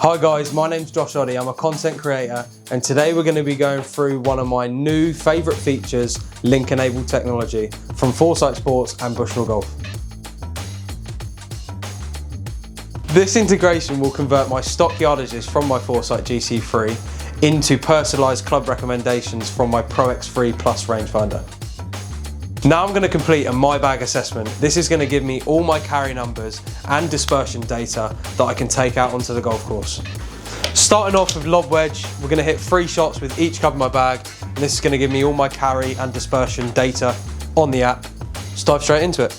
Hi guys, my name's Oddy, I'm a content creator, and today we're going to be going through one of my new favourite features, link-enabled technology, from Foresight Sports and Bushnell Golf. This integration will convert my stock yardages from my Foresight GC3 into personalised club recommendations from my Pro X3 Plus rangefinder. Now I'm going to complete a MyBag assessment. This is going to give me all my carry numbers and dispersion data that I can take out onto the golf course. Starting off with lob wedge, we're going to hit 3 shots with each club in my bag, and this is going to give me all my carry and dispersion data on the app. Let's dive straight into it.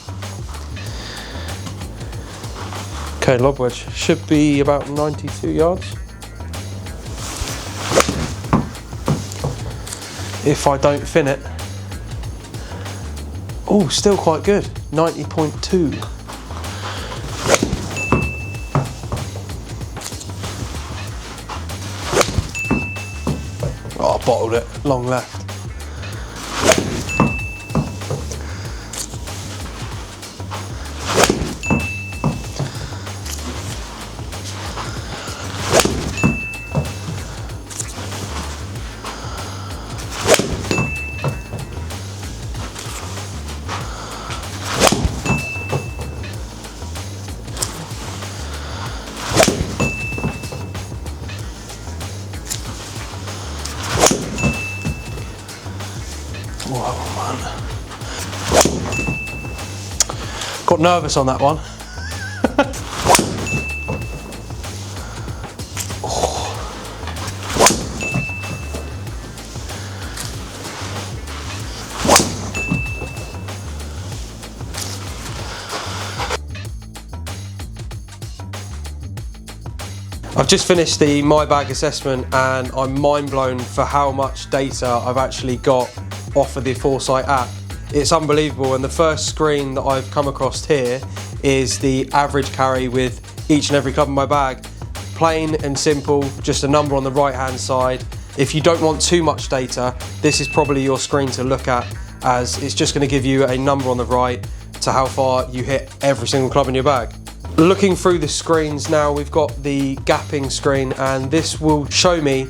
Okay, lob wedge should be about 92 yards. If I don't fin it. Oh, still quite good, 90.2. Oh, I bottled it, long left. Whoa, man. Got nervous on that one. I've just finished the MyBag assessment and I'm mind blown for how much data I've actually got off of the Foresight app. It's unbelievable, and the first screen that I've come across here is the average carry with each and every club in my bag. Plain and simple, just a number on the right hand side. If you don't want too much data, this is probably your screen to look at, as it's just going to give you a number on the right to how far you hit every single club in your bag. Looking through the screens now, we've got the gapping screen, and this will show me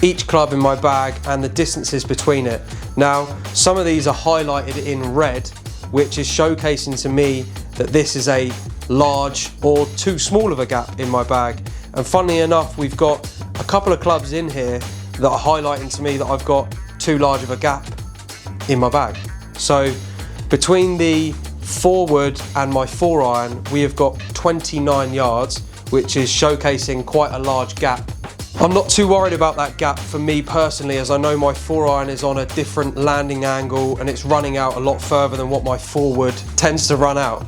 each club in my bag and the distances between it. Now, some of these are highlighted in red, which is showcasing to me that this is a large or too small of a gap in my bag. And funnily enough, we've got a couple of clubs in here that are highlighting to me that I've got too large of a gap in my bag. So between the forward and my 4-iron, we have got 29 yards, which is showcasing quite a large gap. I'm not too worried about that gap for me personally, as I know my 4-iron is on a different landing angle and it's running out a lot further than what my forward tends to run out.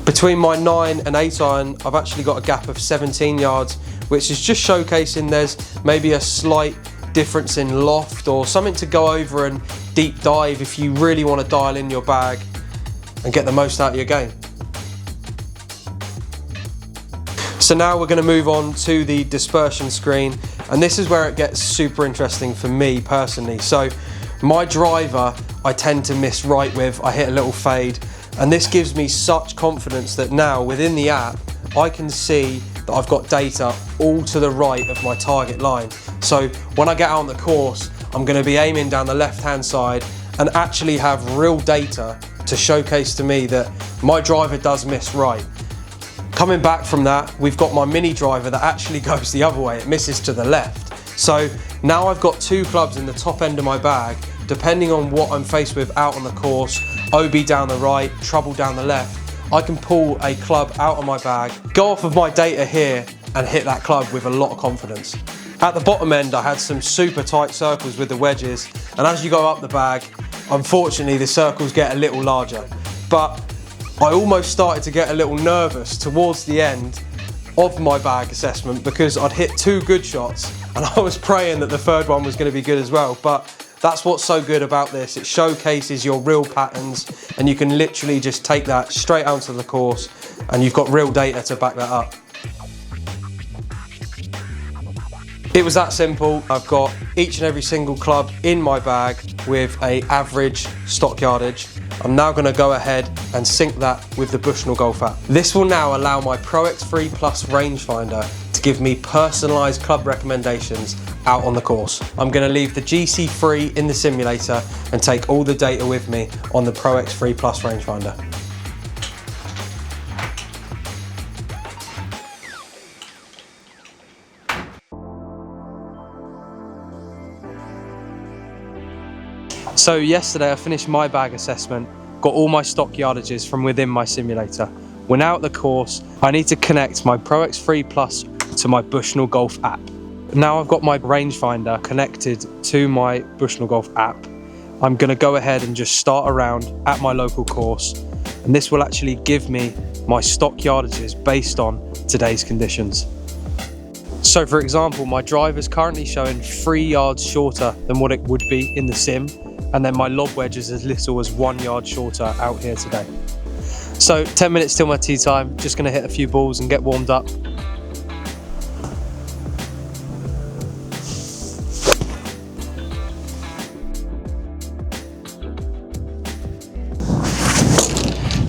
Between my 9 and 8-iron, I've actually got a gap of 17 yards, which is just showcasing there's maybe a slight difference in loft or something to go over and deep dive if you really want to dial in your bag and get the most out of your game. So now we're going to move on to the dispersion screen, and this is where it gets super interesting for me personally. So my driver I tend to miss right with, I hit a little fade, and this gives me such confidence that now within the app I can see that I've got data all to the right of my target line. So when I get out on the course, I'm going to be aiming down the left hand side and actually have real data to showcase to me that my driver does miss right. Coming back from that, we've got my mini driver that actually goes the other way, it misses to the left. So now I've got 2 clubs in the top end of my bag, depending on what I'm faced with out on the course, OB down the right, trouble down the left, I can pull a club out of my bag, go off of my data here and hit that club with a lot of confidence. At the bottom end, I had some super tight circles with the wedges, and as you go up the bag, unfortunately the circles get a little larger. But I almost started to get a little nervous towards the end of my bag assessment because I'd hit 2 good shots and I was praying that the third one was going to be good as well. But that's what's so good about this. It showcases your real patterns, and you can literally just take that straight out to the course and you've got real data to back that up. It was that simple. I've got each and every single club in my bag with an average stock yardage. I'm now going to go ahead and sync that with the Bushnell Golf app. This will now allow my Pro X3 Plus rangefinder to give me personalised club recommendations out on the course. I'm going to leave the GC3 in the simulator and take all the data with me on the Pro X3 Plus rangefinder. So yesterday I finished MyBag assessment, got all my stock yardages from within my simulator. We're now at the course. I need to connect my Pro X3 Plus to my Bushnell Golf app. Now I've got my rangefinder connected to my Bushnell Golf app. I'm going to go ahead and just start around at my local course, and this will actually give me my stock yardages based on today's conditions. So for example, my drive is currently showing 3 yards shorter than what it would be in the sim, and then my lob wedge is as little as 1 yard shorter out here today. So 10 minutes till my tee time, just going to hit a few balls and get warmed up.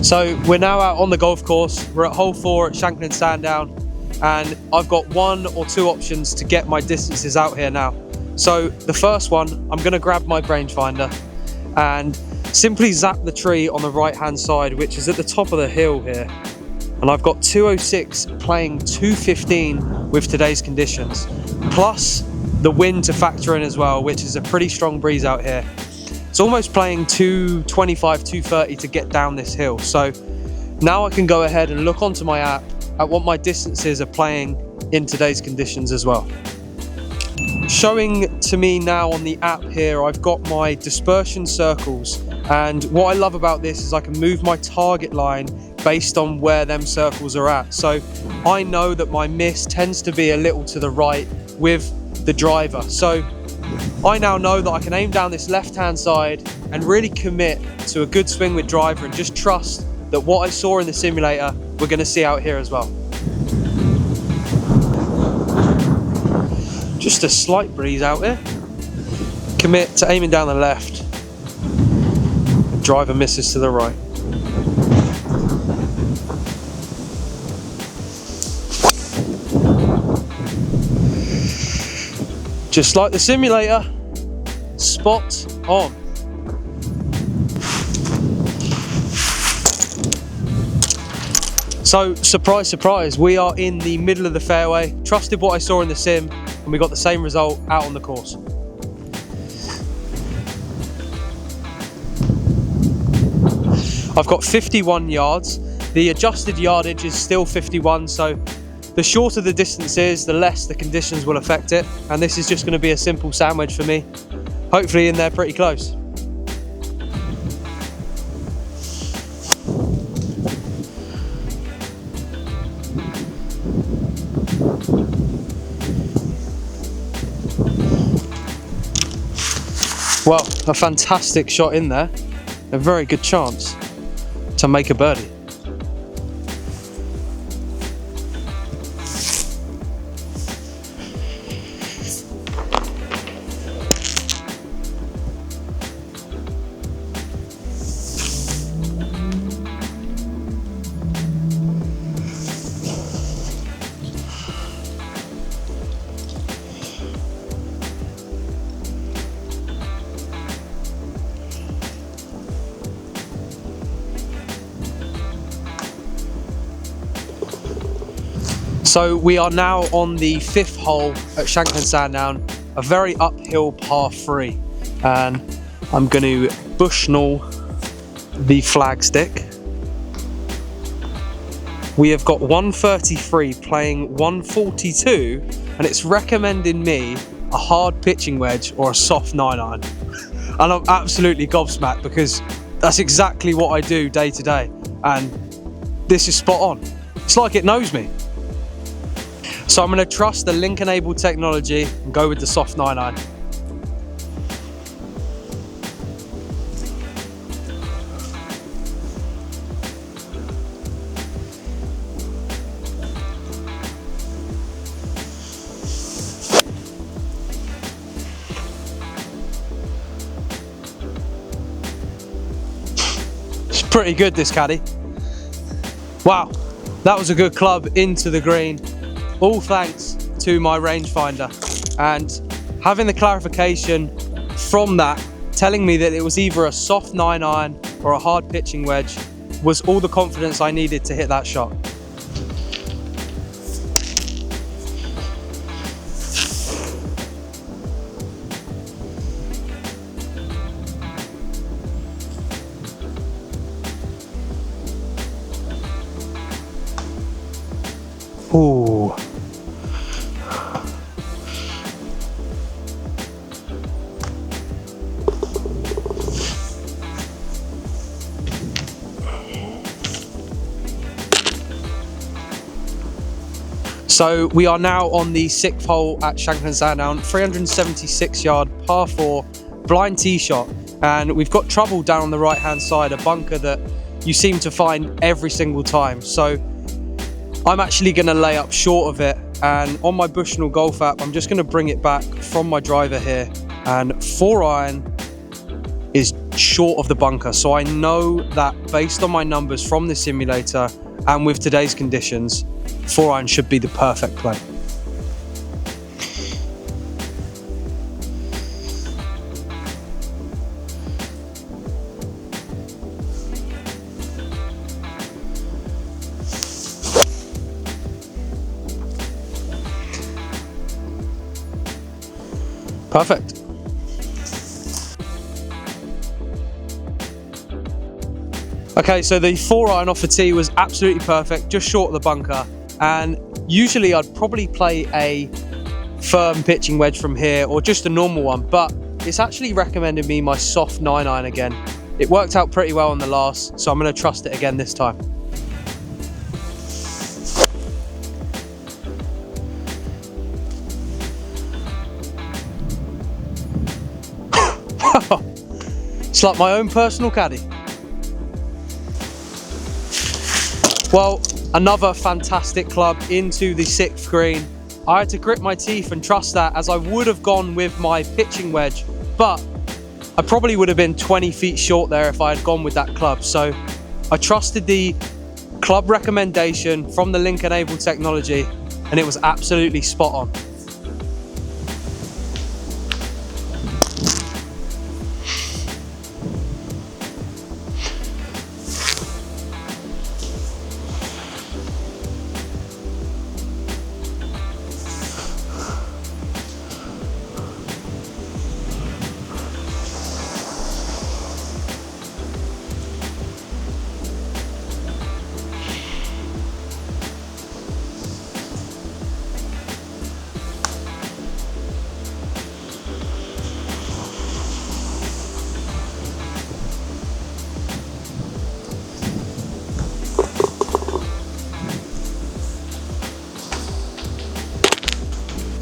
So we're now out on the golf course. We're at hole 4 at Shanklin Sandown, and I've got 1 or 2 options to get my distances out here now. So the first one, I'm going to grab my rangefinder and simply zap the tree on the right hand side, which is at the top of the hill here. And I've got 206 playing 215 with today's conditions, plus the wind to factor in as well, which is a pretty strong breeze out here. It's almost playing 225, 230 to get down this hill. So now I can go ahead and look onto my app at what my distances are playing in today's conditions as well. Showing to me now on the app here, I've got my dispersion circles, and what I love about this is I can move my target line based on where them circles are at. So I know that my miss tends to be a little to the right with the driver. So I now know that I can aim down this left hand side and really commit to a good swing with driver, and just trust that what I saw in the simulator we're going to see out here as well. Just a slight breeze out here. Commit to aiming down the left. Driver misses to the right. Just like the simulator, spot on. So, surprise, surprise, we are in the middle of the fairway. Trusted what I saw in the sim, and we got the same result out on the course. I've got 51 yards. The adjusted yardage is still 51, so the shorter the distance is, the less the conditions will affect it. And this is just going to be a simple sandwich for me. Hopefully in there pretty close. Well, a fantastic shot in there. A very good chance to make a birdie. So we are now on the 5th hole at Shanklin Sandown, a very uphill par 3, and I'm going to Bushnell the flag stick. We have got 133 playing 142, and it's recommending me a hard pitching wedge or a soft 9-iron. And I'm absolutely gobsmacked, because that's exactly what I do day to day, and this is spot on. It's like it knows me. So I'm going to trust the link-enabled technology and go with the soft 9-iron. It's pretty good, this caddy. Wow, that was a good club into the green. all thanks to my rangefinder, and having the clarification from that telling me that it was either a soft 9-iron or a hard pitching wedge was all the confidence I needed to hit that shot. Ooh. So we are now on the 6th hole at Shanklin Sandown, 376 yard par 4 blind tee shot, and we've got trouble down on the right hand side, a bunker that you seem to find every single time. So I'm actually going to lay up short of it, and on my Bushnell Golf app I'm just going to bring it back from my driver here, and 4-iron is short of the bunker. So I know that based on my numbers from the simulator and with today's conditions, 4-iron should be the perfect play. Perfect. Okay, so the 4-iron off the tee was absolutely perfect, just short of the bunker. And usually I'd probably play a firm pitching wedge from here or just a normal one, but it's actually recommended me my soft 9-iron again. It worked out pretty well on the last, so I'm going to trust it again this time. It's like my own personal caddy. Well, another fantastic club into the 6th green. I had to grit my teeth and trust that, as I would have gone with my pitching wedge, but I probably would have been 20 feet short there if I had gone with that club. So I trusted the club recommendation from the link-enabled technology, and it was absolutely spot on.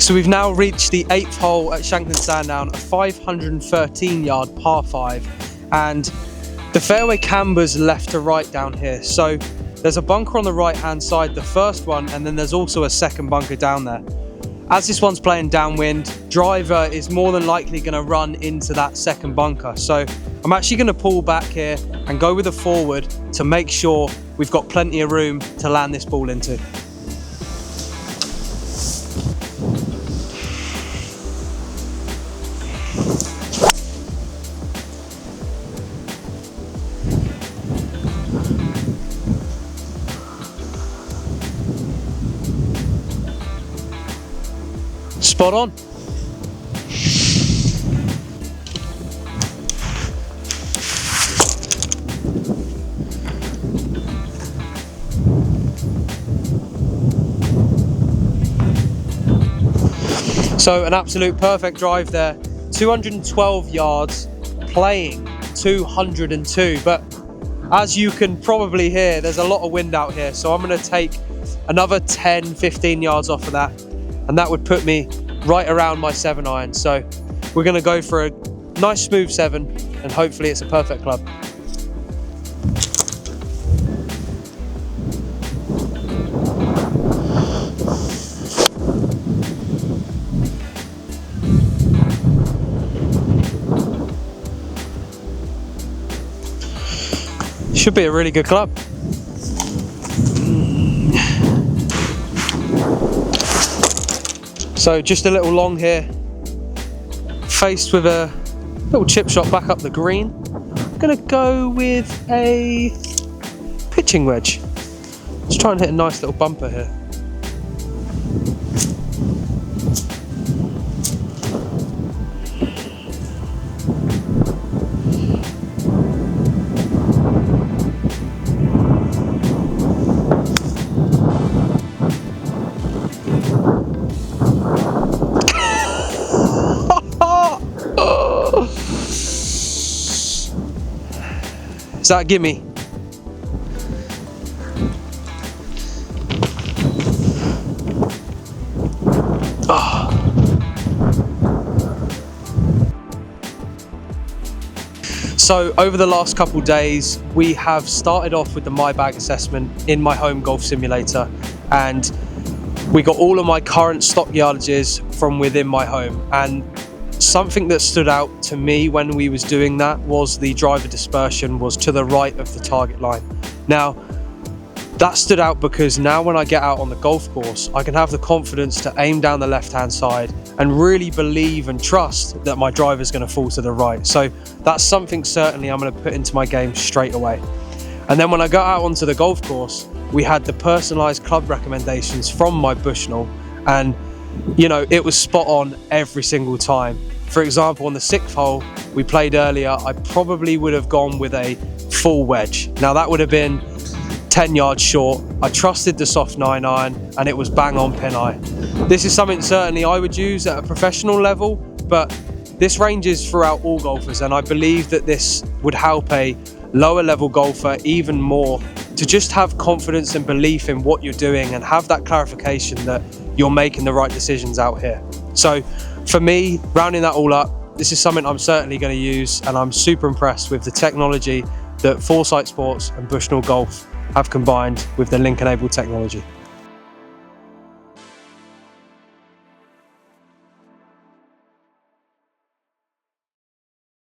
So we've now reached the 8th hole at Shanklin Sandown, a 513 yard par 5, and the fairway cambers left to right down here. So there's a bunker on the right hand side, the first one, and then there's also a second bunker down there. As this one's playing downwind, driver is more than likely going to run into that second bunker. So I'm actually going to pull back here and go with a forward to make sure we've got plenty of room to land this ball into. Spot on. So an absolute perfect drive there. 212 yards, playing 202. But as you can probably hear, there's a lot of wind out here. So I'm going to take another 10, 15 yards off of that. And that would put me right around my 7-iron. So we're going to go for a nice smooth 7, and hopefully it's a perfect club. Should be a really good club. So just a little long here, faced with a little chip shot back up the green. I'm gonna go with a pitching wedge. Let's try and hit a nice little bumper here. Is that a gimme? Oh. So over the last couple days, we have started off with the MyBag assessment in my home golf simulator, and we got all of my current stock yardages from within my home. And something that stood out to me when we was doing that was the driver dispersion was to the right of the target line. Now, that stood out because now when I get out on the golf course, I can have the confidence to aim down the left-hand side and really believe and trust that my driver's going to fall to the right. So that's something certainly I'm going to put into my game straight away. And then when I got out onto the golf course, we had the personalized club recommendations from my Bushnell, and you know, it was spot on every single time. For example, on the 6th hole we played earlier, I probably would have gone with a full wedge. Now that would have been 10 yards short. I trusted the soft 9-iron and it was bang on pin eye. This is something certainly I would use at a professional level, but this ranges throughout all golfers, and I believe that this would help a lower level golfer even more to just have confidence and belief in what you're doing and have that clarification that you're making the right decisions out here. So for me, rounding that all up, this is something I'm certainly going to use, and I'm super impressed with the technology that Foresight Sports and Bushnell Golf have combined with the link-enabled technology.